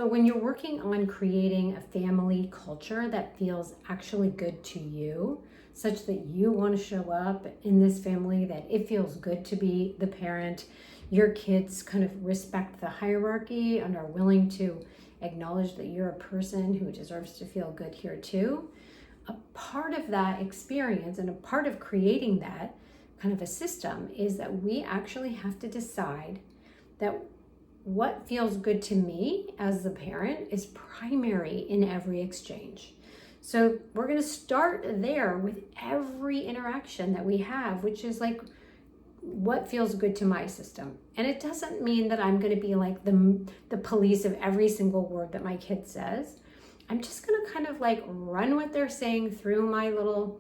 So when you're working on creating a family culture that feels actually good to you, such that you want to show up in this family, that it feels good to be the parent, your kids kind of respect the hierarchy and are willing to acknowledge that you're a person who deserves to feel good here too. A part of that experience and a part of creating that kind of a system is that we actually have to decide that what feels good to me as the parent is primary in every exchange. So we're going to start there with every interaction that we have, which is like, what feels good to my system? And it doesn't mean that I'm going to be like the police of every single word that my kid says. I'm just going to kind of like run what they're saying through my little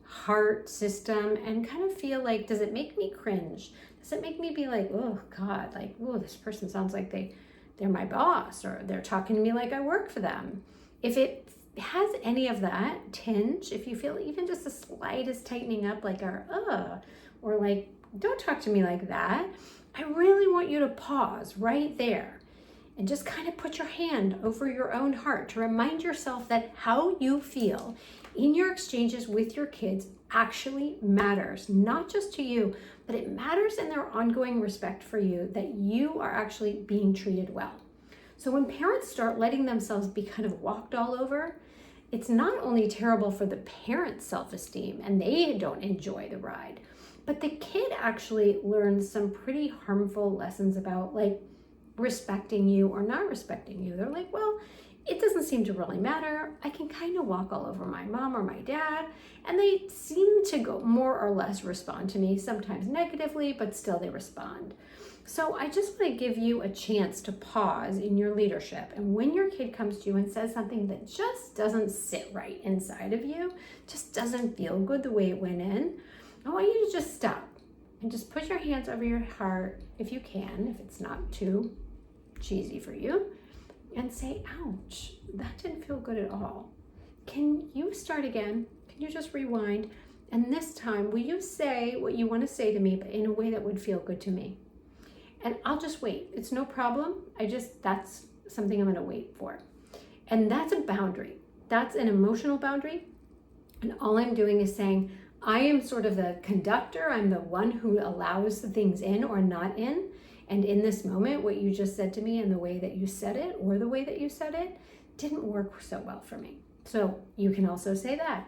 heart system and kind of feel like, does it make me cringe? Does it make me be like, oh God, like, oh, this person sounds like they're my boss, or they're talking to me like I work for them. If it has any of that tinge, if you feel even just the slightest tightening up, like or like, don't talk to me like that, I really want you to pause right there and just kind of put your hand over your own heart to remind yourself that how you feel in your exchanges with your kids actually matters, not just to you, but it matters in their ongoing respect for you, that you are actually being treated well. So when parents start letting themselves be kind of walked all over, it's not only terrible for the parent's self-esteem and they don't enjoy the ride, but the kid actually learns some pretty harmful lessons about like respecting you or not respecting you. They're like, well, it doesn't seem to really matter. I can kind of walk all over my mom or my dad, and they seem to go more or less respond to me, sometimes negatively, but still they respond. So I just want to give you a chance to pause in your leadership. And when your kid comes to you and says something that just doesn't sit right inside of you, just doesn't feel good the way it went in, I want you to just stop and just put your hands over your heart if you can, if it's not too cheesy for you, and say, ouch, that didn't feel good at all. Can you start again? Can you just rewind? And this time, will you say what you want to say to me, but in a way that would feel good to me? And I'll just wait. It's no problem. That's something I'm going to wait for. And that's a boundary. That's an emotional boundary. And all I'm doing is saying, I am sort of the conductor. I'm the one who allows the things in or not in. And in this moment, what you just said to me and the way that you said it or the way that you said it didn't work so well for me. So you can also say that.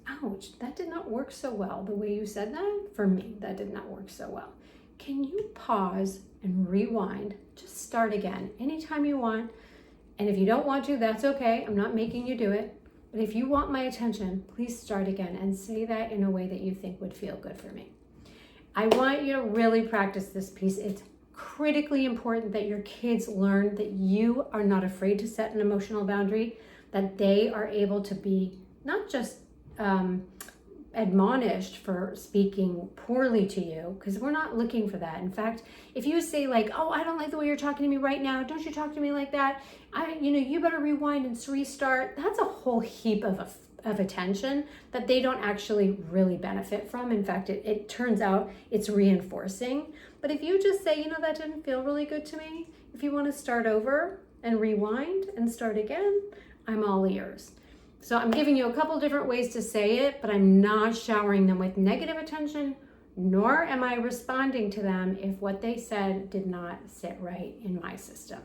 Ouch, that did not work so well. The way you said that, for me, that did not work so well. Can you pause and rewind? Just start again anytime you want. And if you don't want to, that's okay. I'm not making you do it. But if you want my attention, please start again and say that in a way that you think would feel good for me. I want you to really practice this piece. It's critically important that your kids learn that you are not afraid to set an emotional boundary, that they are able to be not just admonished for speaking poorly to you, because we're not looking for that. In fact, if you say like, oh, I don't like the way you're talking to me right now, don't you talk to me like that, you better rewind and restart, that's a whole heap of attention that they don't actually really benefit from. In fact, it turns out it's reinforcing. But if you just say, that didn't feel really good to me, if you want to start over and rewind and start again, I'm all ears. So I'm giving you a couple different ways to say it, but I'm not showering them with negative attention, nor am I responding to them if what they said did not sit right in my system.